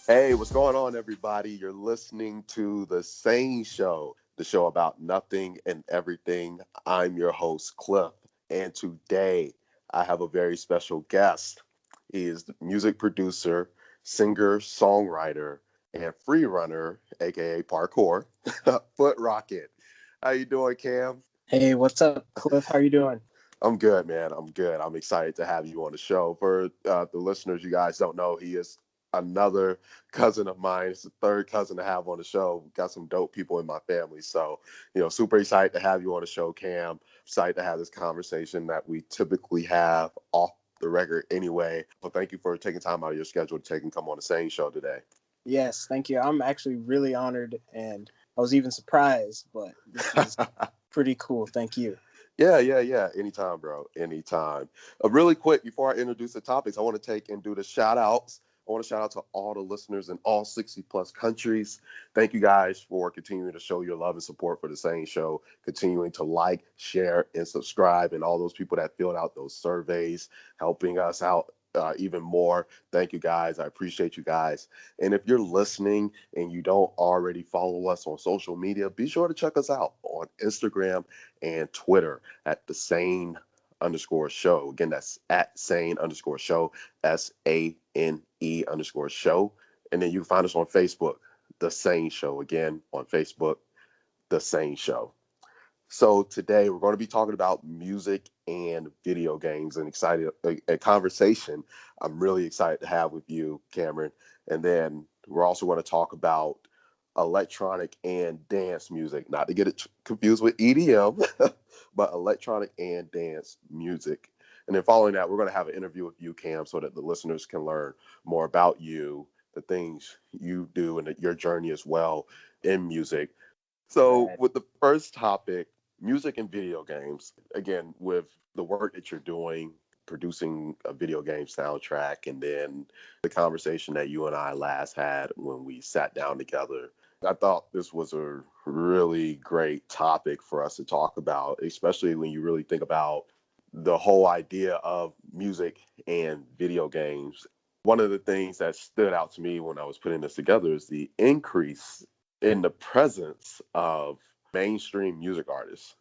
Hey, what's going on, everybody? You're listening to the SANE Show, the show about nothing and everything. I'm your host, Cliff, and today I have a very special guest. He is the music producer, singer, songwriter, and freerunner, aka parkour, FootRocket. How you doing, Cam? Hey, what's up, Cliff? How are you doing? I'm good, man. I'm good. I'm excited to have you on the show. For the listeners, you guys don't know, he is another cousin of mine. It's the third cousin to have on the show. Got some dope people in my family. So, super excited to have you on the show, Cam. Excited to have this conversation that we typically have off the record anyway. So thank you for taking time out of your schedule to take and come on the SANE Show today. Yes, thank you. I'm actually really honored, and I was even surprised, but this is pretty cool. Thank you. Yeah. Anytime, bro. Anytime. Really quick, before I introduce the topics, I want to take and do the shout outs. I want to shout out to all the listeners in all 60 plus countries. Thank you guys for continuing to show your love and support for the SANE Show, continuing to like, share, and subscribe, and all those people that filled out those surveys, helping us out even more. Thank you guys. I appreciate you guys. And if you're listening and you don't already follow us on social media, be sure to check us out on Instagram and Twitter at the SANE_show. Again, that's at SANE_show, SANE_show. And then you can find us on Facebook, The SANE Show. Again, on Facebook, The SANE Show. So today we're going to be talking about music and video games, and a conversation I'm really excited to have with you, Cameron. And then we're also going to talk about electronic and dance music, not to get it confused with EDM, but electronic and dance music. And then following that, we're going to have an interview with you, Cam, so that the listeners can learn more about you, the things you do, and your journey as well in music. So with the first topic, music and video games, again, with the work that you're doing, producing a video game soundtrack, and then the conversation that you and I last had when we sat down together, I thought this was a really great topic for us to talk about, especially when you really think about the whole idea of music and video games. One of the things that stood out to me when I was putting this together is the increase in the presence of mainstream music artists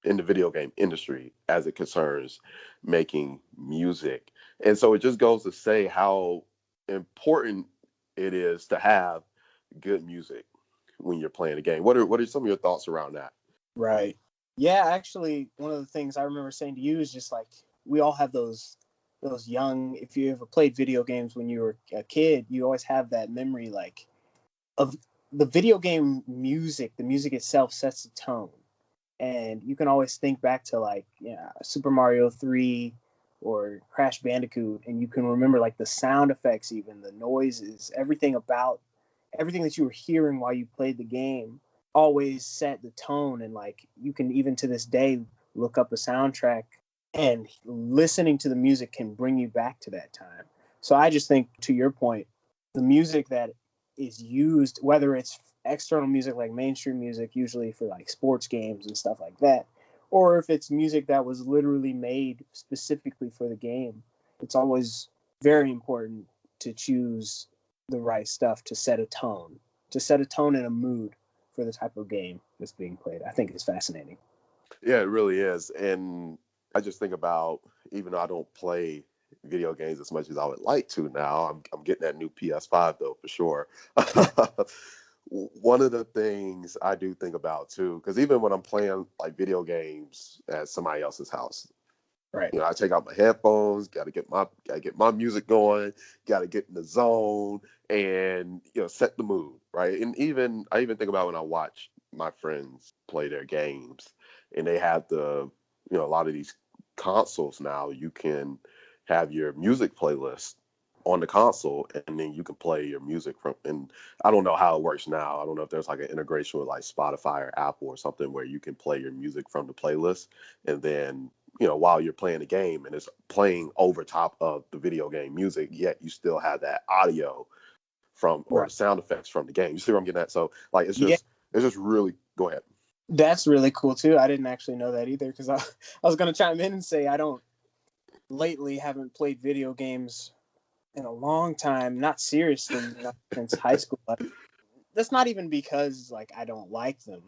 in the video game industry as it concerns making music. And so it just goes to say how important it is to have good music when you're playing a game. What are some of your thoughts around that? Right. Yeah, actually, one of the things I remember saying to you is just like we all have those young. If you ever played video games when you were a kid, you always have that memory like of the video game music. The music itself sets the tone, and you can always think back to like Super Mario 3 or Crash Bandicoot, and you can remember like the sound effects, even the noises, everything that you were hearing while you played the game always set the tone. And like you can even to this day look up a soundtrack, and listening to the music can bring you back to that time. So I just think, to your point, the music that is used, whether it's external music like mainstream music, usually for like sports games and stuff like that, or if it's music that was literally made specifically for the game, it's always very important to choose the right stuff to set a tone, and a mood for the type of game that's being played. I think it's fascinating. Yeah, it really is. And I just think about, even though I don't play video games as much as I would like to now, I'm getting that new PS5 though, for sure. One of the things I do think about too, because even when I'm playing like video games at somebody else's house, Right. I take out my headphones, gotta get my music going, gotta get in the zone, and set the mood, right? And I even think about when I watch my friends play their games, and they have a lot of these consoles now. You can have your music playlist on the console, and then you can play your music from. And I don't know how it works now. I don't know if there's like an integration with like Spotify or Apple or something where you can play your music from the playlist, and then while you're playing the game, and it's playing over top of the video game music, yet you still have that audio from, or the sound effects from the game. You see where I'm getting at? So like it's just really, go ahead. That's really cool too. I didn't actually know that either, because I was going to chime in and say I haven't played video games in a long time, not seriously, not since high school. That's not even because like I don't like them,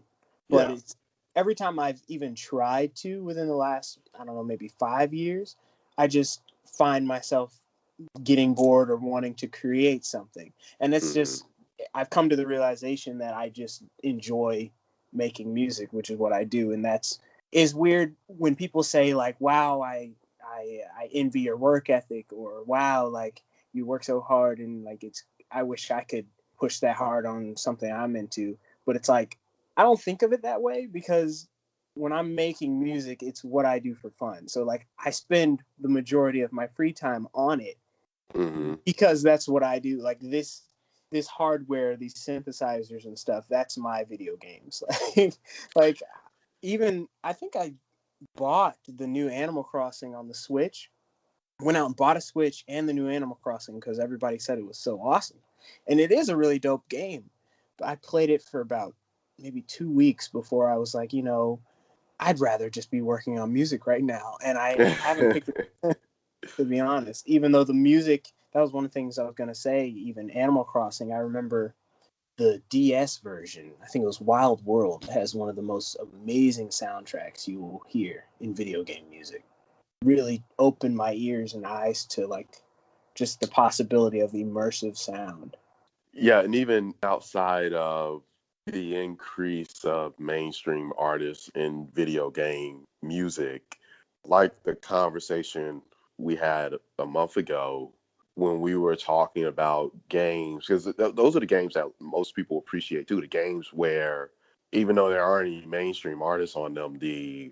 but Yeah. it's every time I've even tried to within the last, I don't know, maybe 5 years, I just find myself getting bored or wanting to create something. And it's Hmm. just, I've come to the realization that I just enjoy making music, which is what I do. And that's is weird when people say like, wow, I envy your work ethic, or wow, like you work so hard, and like I wish I could push that hard on something I'm into. But it's like, I don't think of it that way, because when I'm making music, it's what I do for fun. So like I spend the majority of my free time on it Hmm. because that's what I do. Like this hardware, these synthesizers and stuff, that's my video games. Like even I think I bought the new Animal Crossing on the Switch. Went out and bought a Switch and the new Animal Crossing because everybody said it was so awesome. And it is a really dope game. But I played it for about maybe 2 weeks before I was like, I'd rather just be working on music right now. And I haven't picked it, to be honest. Even though the music, that was one of the things I was going to say, even Animal Crossing, I remember the DS version, I think it was Wild World, has one of the most amazing soundtracks you will hear in video game music. Really opened my ears and eyes to like just the possibility of immersive sound. Yeah, and even outside of the increase of mainstream artists in video game music, like the conversation we had a month ago when we were talking about games, because those are the games that most people appreciate too. The games where, even though there aren't any mainstream artists on them, the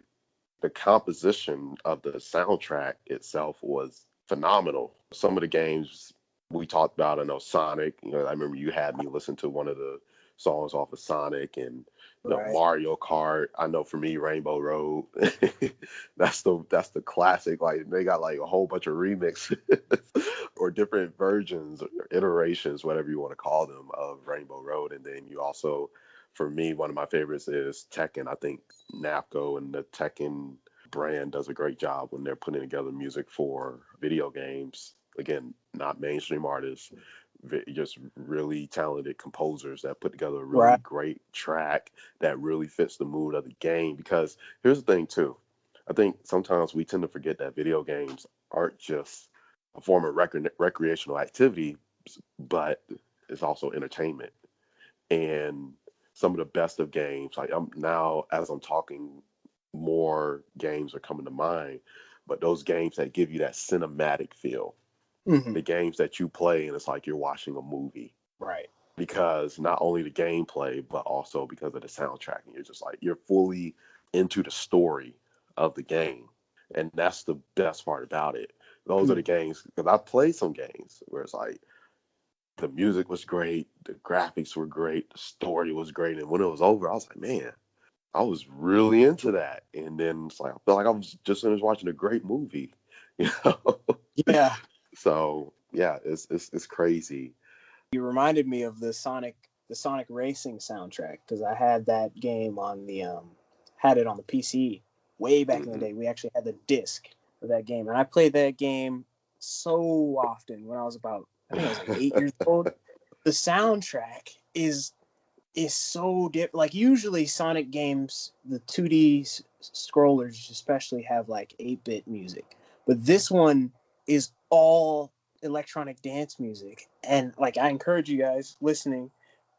composition of the soundtrack itself was phenomenal. Some of the games we talked about, I know Sonic, I remember you had me listen to one of the songs off of Sonic, and Right. Mario Kart. I know for me, Rainbow Road, that's the classic. Like they got like a whole bunch of remixes or different versions or iterations, whatever you want to call them, of Rainbow Road. And then you also, for me, one of my favorites is Tekken. I think Napco and the Tekken brand does a great job when they're putting together music for video games. Again, not mainstream artists, just really talented composers that put together a really Right. great track that really fits the mood of the game. Because here's the thing, too. I think sometimes we tend to forget that video games aren't just a form of recreational activity, but it's also entertainment. And some of the best of games, like I'm now as I'm talking, more games are coming to mind, but those games that give you that cinematic feel, Hmm. the games that you play and it's like you're watching a movie, Right. because not only the gameplay but also because of the soundtrack, and you're just like you're fully into the story of the game, and that's the best part about it. Those are the Mm. games, because I played some games where it's like the music was great, the graphics were great, the story was great, and when it was over, I was like, man, I was really into that. And then it's like I felt like I was just finished watching a great movie, you know. Yeah. So yeah, it's crazy. You reminded me of the Sonic Racing soundtrack, because I had that game on the had it on the PC way back in the Hmm. day. We actually had the disc for that game, and I played that game so often when I was about, I think I was like 8 years old. The soundtrack is so different. Like usually Sonic games, the 2D scrollers especially have like 8-bit music, but this one is all electronic dance music. And like I encourage you guys listening,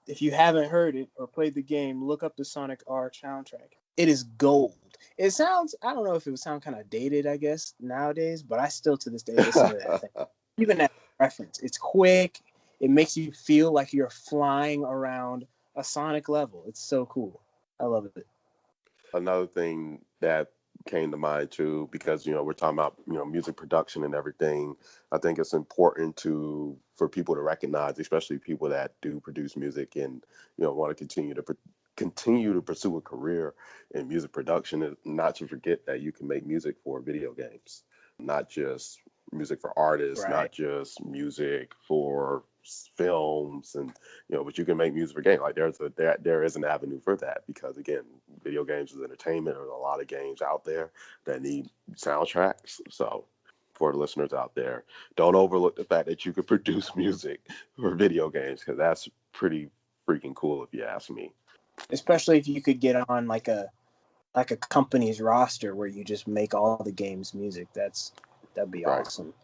if you haven't heard it or played the game, look up the Sonic R soundtrack. It is gold. It sounds, I don't know if it would sound kind of dated, I guess, nowadays, but I still to this day listen to that thing. Even as a reference, it's quick. It makes you feel like you're flying around a Sonic level. It's so cool. I love it. Another thing that came to mind too, because we're talking about music production and everything. I think it's important to for people to recognize, especially people that do produce music and want to continue to pursue a career in music production, is not to forget that you can make music for video games, not just music for artists, Right. not just music for films, and but you can make music for games. Like there is an avenue for that, because again, video games is entertainment. There's a lot of games out there that need soundtracks. So for the listeners out there, don't overlook the fact that you could produce music for video games, because that's pretty freaking cool if you ask me. Especially if you could get on like a company's roster where you just make all the game's music. That'd be Right. awesome.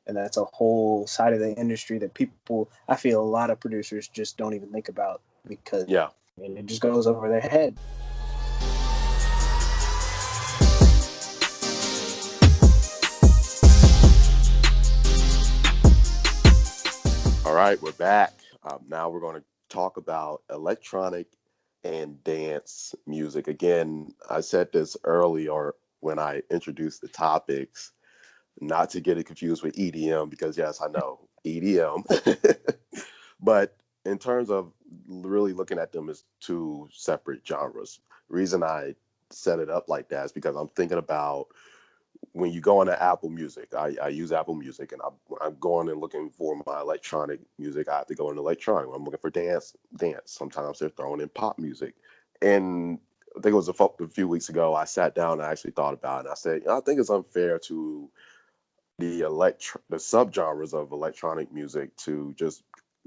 And that's a whole side of the industry that people, I feel, a lot of producers just don't even think about because Yeah. and it just goes over their head. All right, we're back. Now we're going to talk about electronic and dance music. Again, I said this earlier when I introduced the topics, not to get it confused with EDM, because yes, I know EDM. But in terms of really looking at them as two separate genres, reason I set it up like that is because I'm thinking about when you go into Apple Music. I use Apple Music, and I'm going and looking for my electronic music. I have to go into electronic. I'm looking for dance. Sometimes they're throwing in pop music. And I think it was a few weeks ago, I sat down and I actually thought about it. And I said, I think it's unfair to the subgenres of electronic music to just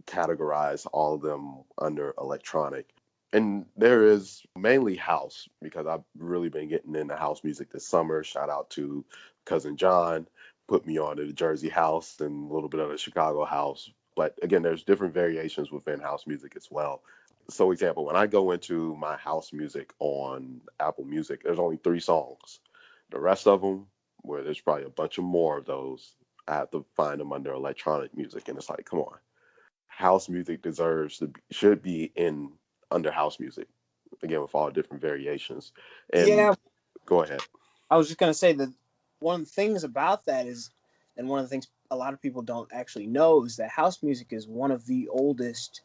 categorize all of them under electronic. And there is mainly house, because I've really been getting into house music this summer. Shout out to cousin John, put me on to the Jersey house and a little bit of the Chicago house. But again, there's different variations within house music as well. So example, when I go into my house music on Apple Music, there's only 3 songs. The rest of them, where there's probably a bunch of more of those, I have to find them under electronic music. And it's like, come on, house music should be in under house music, again, with all different variations. And Yeah, go ahead. I was just gonna say that one of the things about that is, and one of the things a lot of people don't actually know is that house music is one of the oldest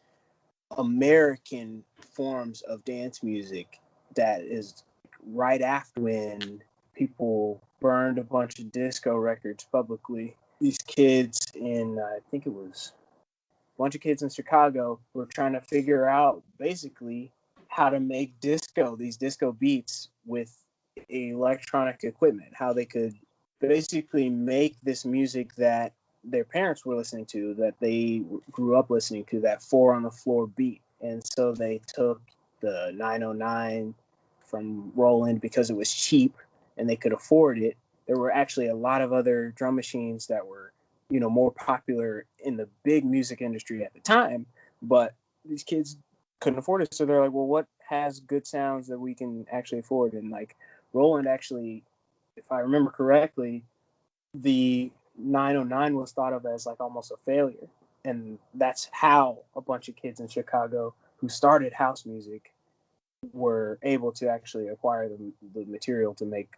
American forms of dance music. That is right after when people burned a bunch of disco records publicly. These kids in, I think it was a bunch of kids in Chicago, were trying to figure out basically how to make these disco beats with electronic equipment, how they could basically make this music that their parents were listening to, that they grew up listening to, that four on the floor beat. And so they took the 909 from Roland because it was cheap and they could afford it. There were actually a lot of other drum machines that were, more popular in the big music industry at the time, but these kids couldn't afford it. So they're like, well, what has good sounds that we can actually afford? And like Roland actually, if I remember correctly, the 909 was thought of as like almost a failure. And that's how a bunch of kids in Chicago who started house music were able to actually acquire the material to make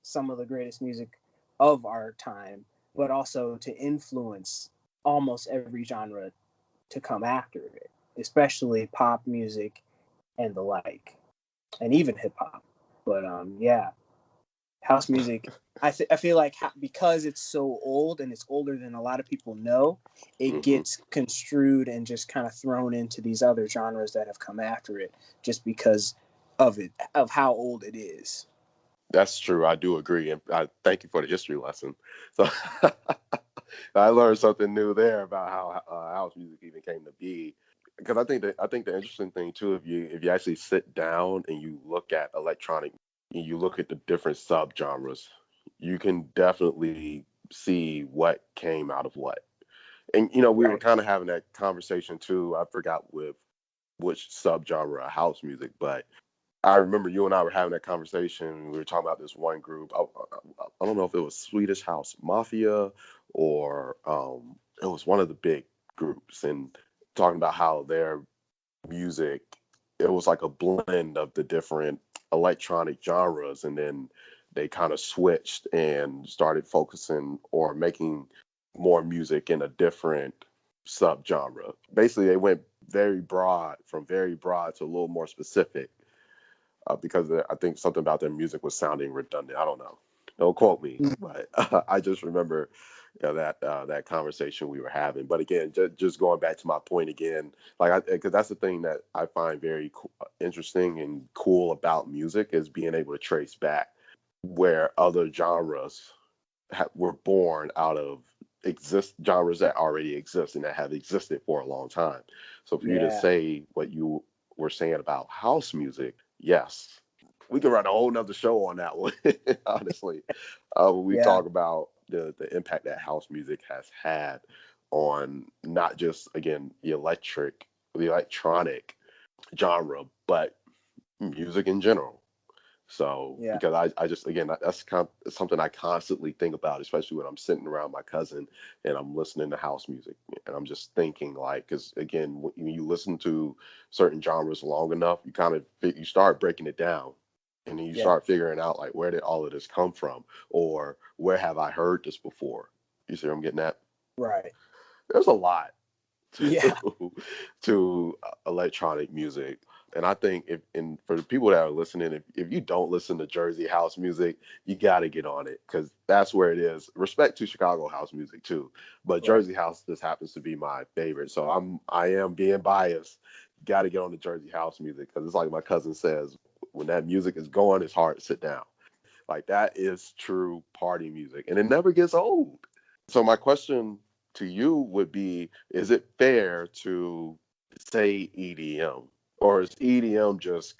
some of the greatest music of our time, but also to influence almost every genre to come after it, especially pop music and the like, and even hip hop. But yeah, house music. I feel like because it's so old and it's older than a lot of people know, it Hmm. gets construed and just kind of thrown into these other genres that have come after it, just because of how old it is. That's true. I do agree. And I thank you for the history lesson. So I learned something new there about how house music even came to be. Because I think the interesting thing too, if you actually sit down and you look at electronic and you look at the different subgenres, you can definitely see what came out of what. And we were Right. kind of having that conversation too. I forgot with which subgenre of house music, but I remember you and I were having that conversation. We were talking about this one group. I don't know if it was Swedish House Mafia or it was one of the big groups, and talking about how their music, it was like a blend of the different electronic genres, and then they kind of switched and started focusing or making more music in a different subgenre. Basically, they went very broad to a little more specific, because I think something about their music was sounding redundant. I don't know. Don't quote me, but I just remember that conversation we were having. But again, just going back to my point again, like because that's the thing that I find very interesting and cool about music, is being able to trace back where other genres were born out of genres that already exist and that have existed for a long time. So for you to Yeah. say what you were saying about house music, yes, we can run a whole nother show on that one. Honestly, when we Yeah. talk about the impact that house music has had on not just again the electronic genre, but music in general. So Yeah. because I just again that's something I constantly think about, especially when I'm sitting around my cousin and I'm listening to house music, and I'm just thinking like, because again when you listen to certain genres long enough, you start breaking it down, and then you Yeah. start figuring out like where did all of this come from, or where have I heard this before? You see what I'm getting at? Right. There's a lot Yeah. to electronic music. And I think for the people that are listening, if you don't listen to Jersey house music, you got to get on it because that's where it is. Respect to Chicago house music too, but Right. Jersey house just happens to be my favorite. So I am being biased. Got to get on the Jersey house music because it's like my cousin says, when that music is going, it's hard to sit down. Like that is true party music, and it never gets old. So my question to you would be, is it fair to say EDM? Or is EDM just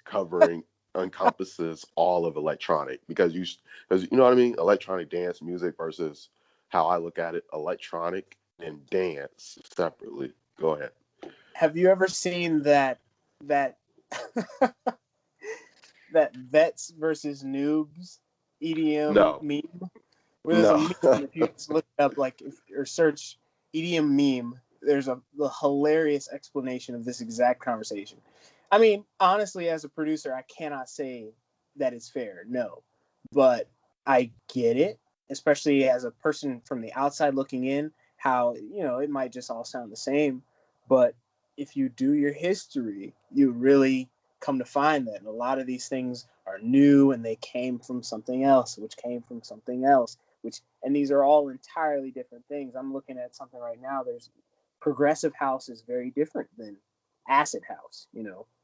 encompasses all of electronic? Because you know what I mean? Electronic dance music versus how I look at it, electronic and dance separately. Go ahead. Have you ever seen that that vets versus noobs EDM No, meme? Where there's a no. meme, if you just look it up, like or search EDM meme, there's the hilarious explanation of this exact conversation. I mean, honestly, as a producer, I cannot say that it's fair, no, but I get it, especially as a person from the outside looking in. How it might just all sound the same, but if you do your history, you really come to find that a lot of these things are new and they came from something else, which came from something else, and these are all entirely different things. I'm looking at something right now. There's progressive house is very different than acid house.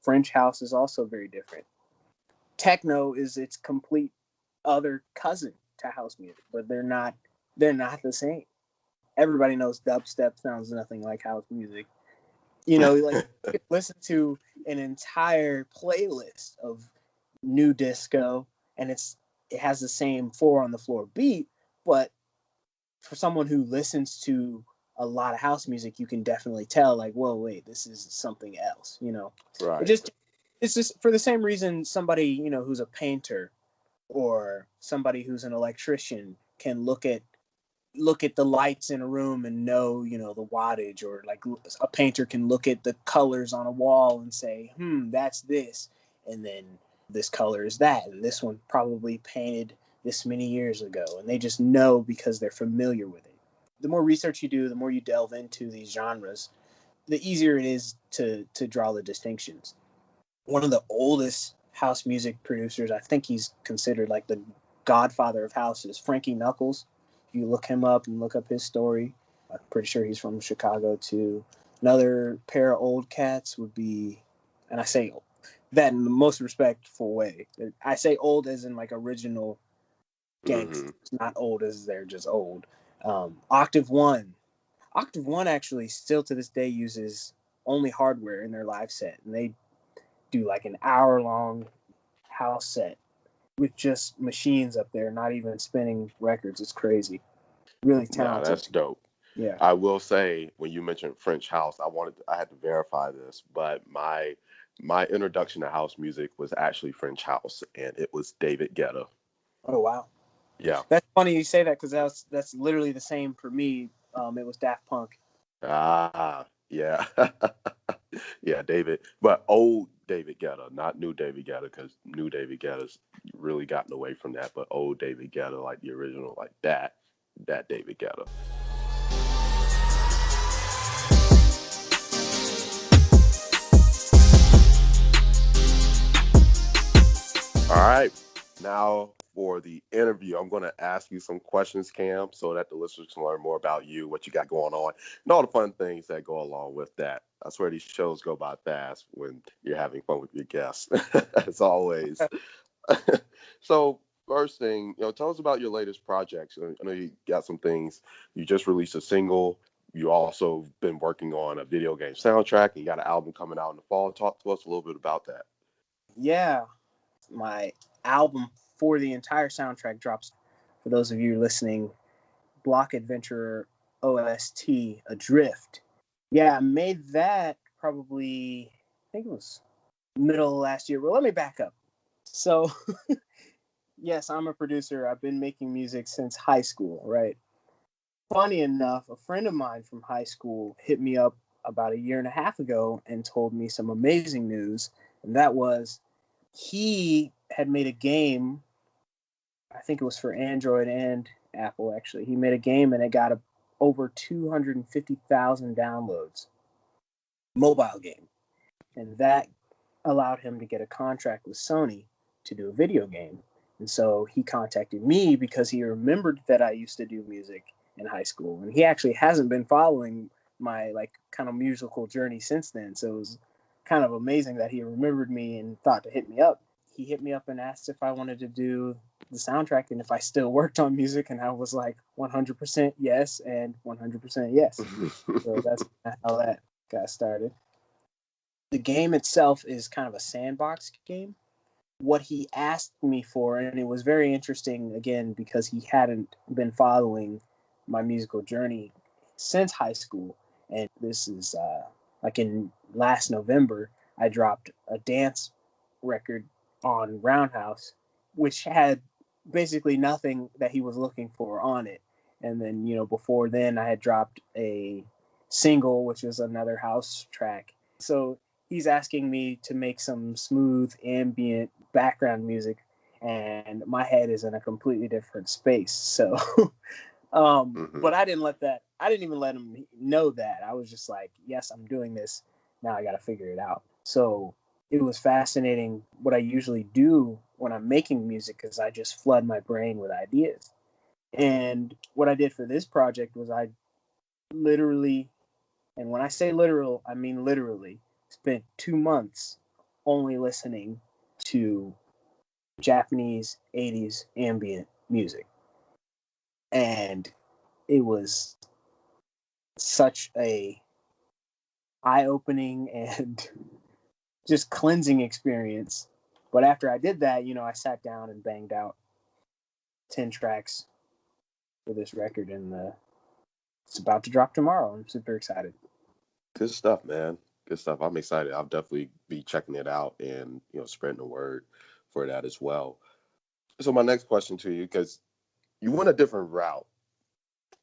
French house is also very different. Techno is its complete other cousin to house music, but they're not the same. Everybody knows dubstep sounds nothing like house music. Like you can listen to an entire playlist of new disco, and it has the same four on the floor beat, but for someone who listens to a lot of house music, you can definitely tell, like, whoa, wait, this is something else. It Right. just it's just for the same reason somebody who's a painter or somebody who's an electrician can look at the lights in a room and know the wattage, or like a painter can look at the colors on a wall and say, that's this, and then this color is that, and this one probably painted this many years ago, and they just know because they're familiar with it. The more research you do, the more you delve into these genres, the easier it is to draw the distinctions. One of the oldest house music producers, I think he's considered like the godfather of house, is Frankie Knuckles. If you look him up and look up his story, I'm pretty sure he's from Chicago too. Another pair of old cats would be, and I say that in the most respectful way. I say old as in like original Hmm. gangsters, not old as they're just old. Octave One. Octave One actually still to this day uses only hardware in their live set, and they do like an hour long house set with just machines up there, not even spinning records. It's crazy. Really Nah, talented. that's dope. Yeah. I will say when you mentioned French house, I had to verify this, but my introduction to house music was actually French house, and it was David Guetta. Oh wow. Yeah. That's funny you say that because that's literally the same for me. It was Daft Punk. Ah, yeah. Yeah, David, but old David Guetta, not new David Guetta, because new David Guetta's really gotten away from that, but old David Guetta, like the original, like that David Guetta. All right. Now for the interview, I'm going to ask you some questions, Cam, so that the listeners can learn more about you, what you got going on, and all the fun things that go along with that. I swear these shows go by fast when you're having fun with your guests, as always. So, First thing, tell us about your latest projects. I know you got some things. You just released a single. You also been working on a video game soundtrack, and you got an album coming out in the fall. Talk to us a little bit about that. Yeah, my album for the entire soundtrack drops. For those of you listening, Block Adventurer OST Adrift. Yeah, I made that probably, I think it was middle of last year. Well, let me back up. So, yes, I'm a producer. I've been making music since high school, right? Funny enough, a friend of mine from high school hit me up about a year and a half ago and told me some amazing news. And that was he had made a game. I think it was for Android and Apple, actually. He made a game and it got over 250,000 downloads. Mobile game. And that allowed him to get a contract with Sony to do a video game. And so he contacted me because he remembered that I used to do music in high school. And he actually hasn't been following my like kind of musical journey since then. So it was kind of amazing that he remembered me and thought to hit me up. He hit me up and asked if I wanted to do the soundtrack and if I still worked on music. And I was like 100% yes and 100% yes. So that's how that got started. The game itself is kind of a sandbox game. What he asked me for, and it was very interesting again because he hadn't been following my musical journey since high school. And this is like in last November, I dropped a dance record on Roundhouse, which had basically nothing that he was looking for on it. And then, before then, I had dropped a single, which was another house track. So he's asking me to make some smooth ambient background music, and my head is in a completely different space. So, but I didn't let that. I didn't even let him know that. I was just like, yes, I'm doing this. Now I got to figure it out. So it was fascinating what I usually do when I'm making music because I just flood my brain with ideas. And what I did for this project was I literally, and when I say literal, I mean literally, spent 2 months only listening to Japanese 80s ambient music. And it was such a eye-opening and just cleansing experience. But after I did that, I sat down and banged out 10 tracks for this record, and it's about to drop tomorrow. I'm super excited. Good stuff, man. Good stuff. I'm excited. I'll definitely be checking it out and spreading the word for that as well. So my next question to you, because you went a different route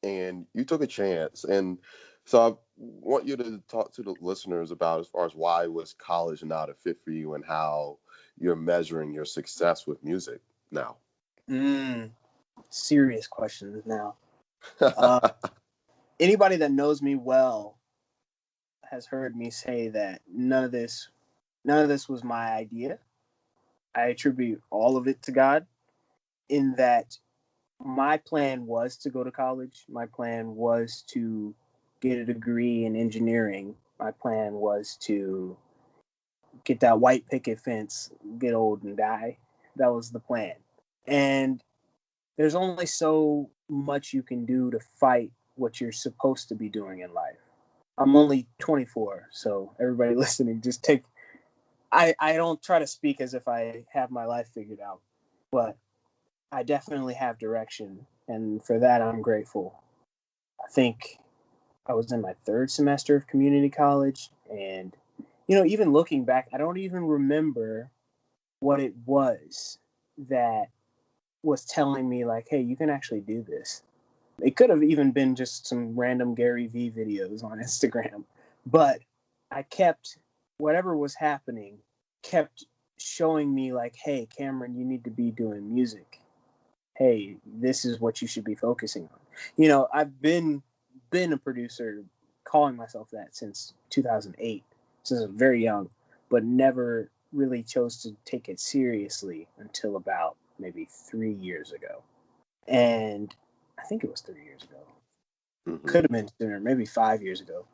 and you took a chance, and so I want you to talk to the listeners about as far as why was college not a fit for you and how you're measuring your success with music now. Serious questions now. Uh, Anybody that knows me well has heard me say that none of this was my idea. I attribute all of it to God in that my plan was to go to college. My plan was to get a degree in engineering. My plan was to get that white picket fence, get old and die. That was the plan. And there's only so much you can do to fight what you're supposed to be doing in life. I'm only 24, so everybody listening, just take. I don't try to speak as if I have my life figured out, but I definitely have direction, and for that I'm grateful. I think I was in my third semester of community college, and even looking back, I don't even remember what it was that was telling me like, hey, you can actually do this. It could have even been just some random Gary V videos on Instagram, but I kept whatever was happening kept showing me like, hey, Cameron, you need to be doing music. Hey, this is what you should be focusing on. I've been a producer, calling myself that since 2008, since I was very young, but never really chose to take it seriously until about maybe 3 years ago. And I think it was 3 years ago. Could have been sooner, maybe 5 years ago.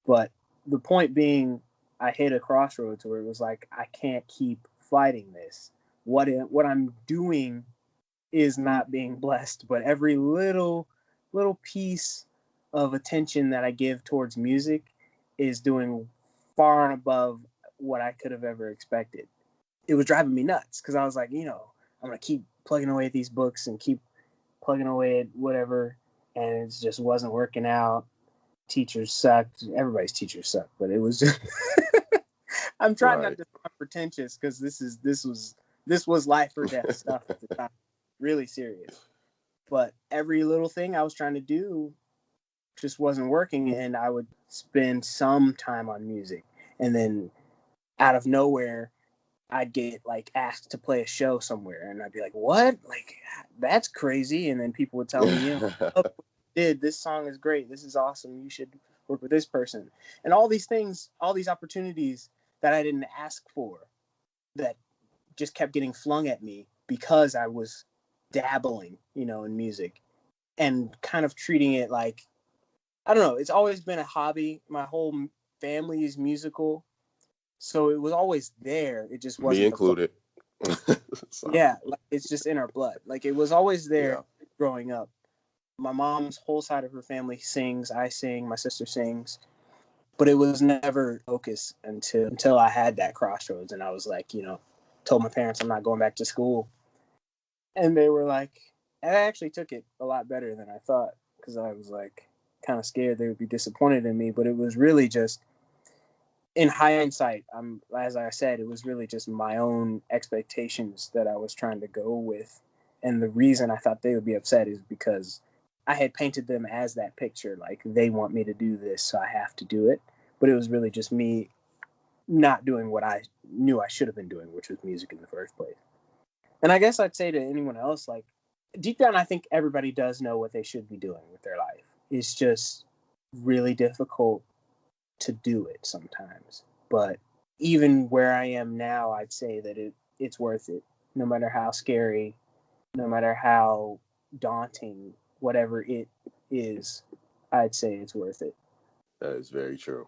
But the point being, I hit a crossroads where it was like, I can't keep fighting this. what I'm doing is not being blessed, but every little piece of attention that I give towards music is doing far and above what I could have ever expected. It was driving me nuts because I was like, I'm gonna keep plugging away at these books and keep plugging away at whatever, and it just wasn't working out. Teachers sucked. Everybody's teachers suck, but it was just. I'm trying not Right. to sound pretentious because this was life or death stuff at the time, really serious. But every little thing I was trying to do just wasn't working, and I would spend some time on music, and then out of nowhere, I'd get like asked to play a show somewhere, and I'd be like, "What? Like that's crazy!" And then people would tell me, "Oh, did this song is great. This is awesome. You should work with this person." And all these things, all these opportunities that I didn't ask for, that just kept getting flung at me because I was dabbling, in music and kind of treating it like, I don't know. It's always been a hobby. My whole family is musical, so it was always there. It just Me wasn't the included. So, yeah. It's just in our blood. Like it was always yeah. there growing up. My mom's whole side of her family sings. I sing. My sister sings. But it was never focus until I had that crossroads, and I was like, told my parents I'm not going back to school, and they were like, I actually took it a lot better than I thought because I was like kind of scared they would be disappointed in me, but it was really just in hindsight, as I said, it was really just my own expectations that I was trying to go with, and the reason I thought they would be upset is because I had painted them as that picture, like they want me to do this, so I have to do it. But it was really just me not doing what I knew I should have been doing, which was music in the first place. And I guess I'd say to anyone else, like deep down, I think everybody does know what they should be doing with their life. It's just really difficult to do it sometimes. But even where I am now, I'd say that it's worth it. No matter how scary, no matter how daunting, whatever it is, I'd say it's worth it. That is very true.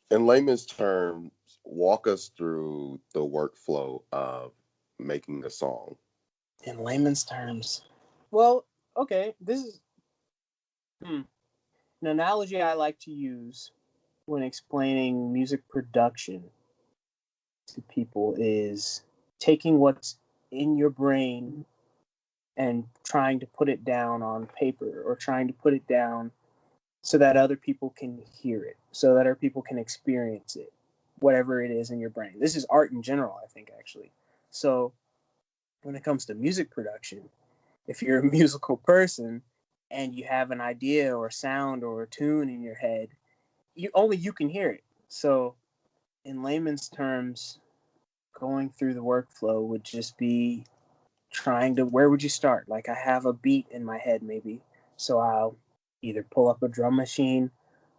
In layman's terms, walk us through the workflow of making a song. In layman's terms. Well, okay, this is an analogy I like to use when explaining music production to people is taking what's in your brain and trying to put it down on paper or trying to put it down so that other people can hear it, so that other people can experience it, whatever it is in your brain. This is art in general, I think, actually. So when it comes to music production, if you're a musical person and you have an idea or a sound or a tune in your head, you can hear it. So in layman's terms, going through the workflow would just be trying to, where would you start? Like I have a beat in my head maybe, so I'll either pull up a drum machine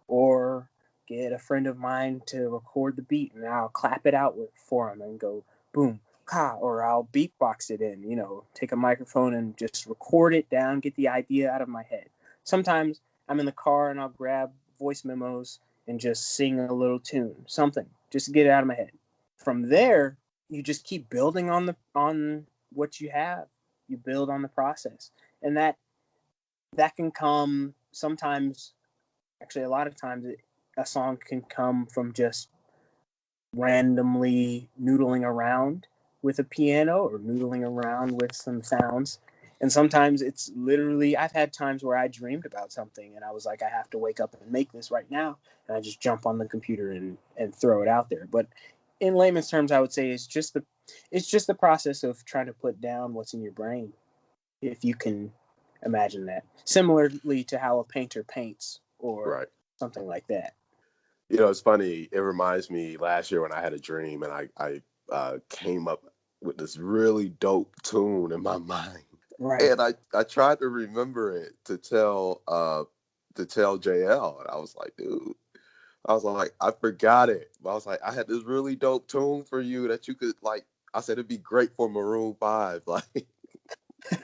or get a friend of mine to record the beat and I'll clap it out for them and go boom ka, or I'll beatbox it in, take a microphone and just record it down, get the idea out of my head. Sometimes I'm in the car and I'll grab voice memos and just sing a little tune, something, just to get it out of my head. From there, you just keep building on what you have. You build on the process, and that can come sometimes. Actually, a lot of times, a song can come from just randomly noodling around with a piano or noodling around with some sounds. And sometimes it's literally, I've had times where I dreamed about something and I was like, I have to wake up and make this right now. And I just jump on the computer and throw it out there. But in layman's terms, I would say it's just the process of trying to put down what's in your brain, if you can imagine that. Similarly to how a painter paints or Right. something like that. It's funny. It reminds me last year when I had a dream and I came up with this really dope tune in my mind. Right. And I tried to remember it to tell JL. And I was like, dude, I was like, I forgot it. But I was like, I had this really dope tune for you that you could like. I said it'd be great for Maroon 5. Like,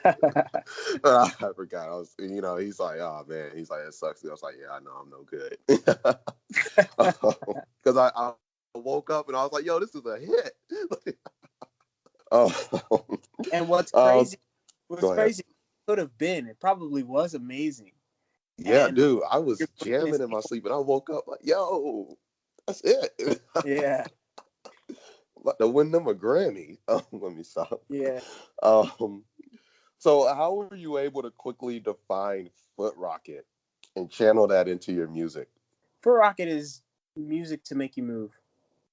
but I forgot. I was, he's like, oh man, he's like, it sucks. I was like, yeah, I know, I'm no good. Because I woke up and I was like, yo, this is a hit. Oh, And what's um, crazy, what's go ahead. crazy could have been, it probably was amazing. Yeah, And dude, I was your brain jamming is in my able, sleep, and I woke up like, "Yo, that's it." yeah, About to win them a Grammy. Let me stop. yeah. Um, so how were you able to quickly define foot rocket and channel that into your music? FootRocket is music to make you move,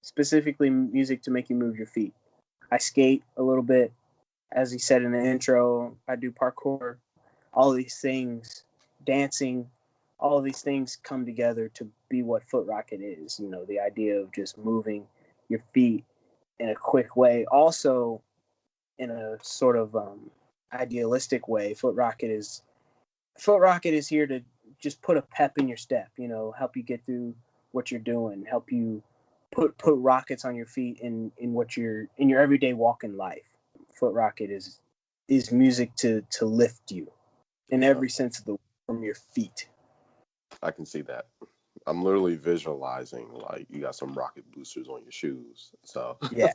specifically music to make you move your feet. I skate a little bit, as he said in the intro. I do parkour, all these things, dancing, all of these things come together to be what FootRocket is. You know, the idea of just moving your feet in a quick way. Also, in a sort of idealistic way, FootRocket is here to just put a pep in your step. You know, help you get through what you're doing, help you put rockets on your feet in what you're in your everyday walk in life. FootRocket is music to lift you in Yeah, every sense of the from your feet. I can see that. I'm literally visualizing like you got some rocket boosters on your shoes. So, Yeah,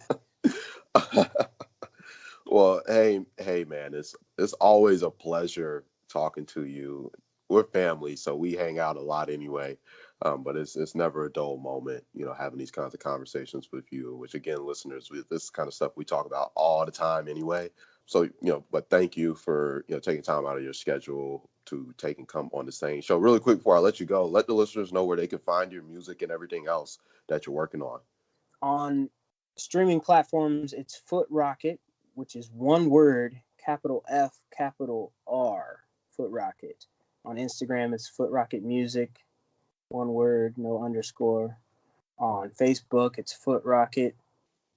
well, hey, man, it's always a pleasure talking to you. We're family, so we hang out a lot anyway. But it's never a dull moment, having these kinds of conversations with you. Which again, listeners, with this kind of stuff we talk about all the time anyway. So but thank you for taking time out of your schedule to take and come on the SANE Show. Really quick before I let you go, let the listeners know where they can find your music and everything else that you're working on. on streaming platforms, it's FootRocket, which is one word, capital F, capital R, FootRocket. On Instagram, it's FootRocket Music, one word, no underscore. On Facebook, it's FootRocket.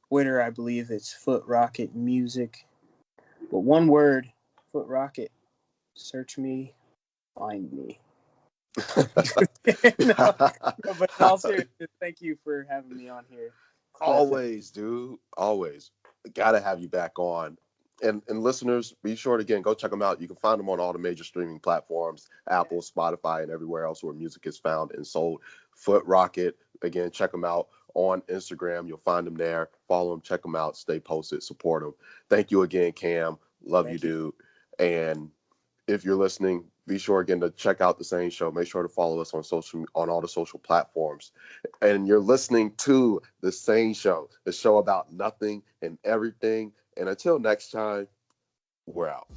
Twitter, I believe it's FootRocket Music. But one word, FootRocket. Search me, find me. no, no, but in all seriousness, thank you for having me on here. It's definitely Always, dude. Always. Gotta have you back on. And listeners, be sure to again go check them out. You can find them on all the major streaming platforms, Apple, Spotify, and everywhere else where music is found and sold. Foot Rocket. Again, check them out on Instagram. You'll find them there. Follow them, check them out, stay posted, support them. Thank you again, Cam. Love you, thank you. dude. And if you're listening, be sure again to check out the SANE Show. Make sure to follow us on all the social platforms. And you're listening to the SANE Show, the show about nothing and everything. And until next time, we're out.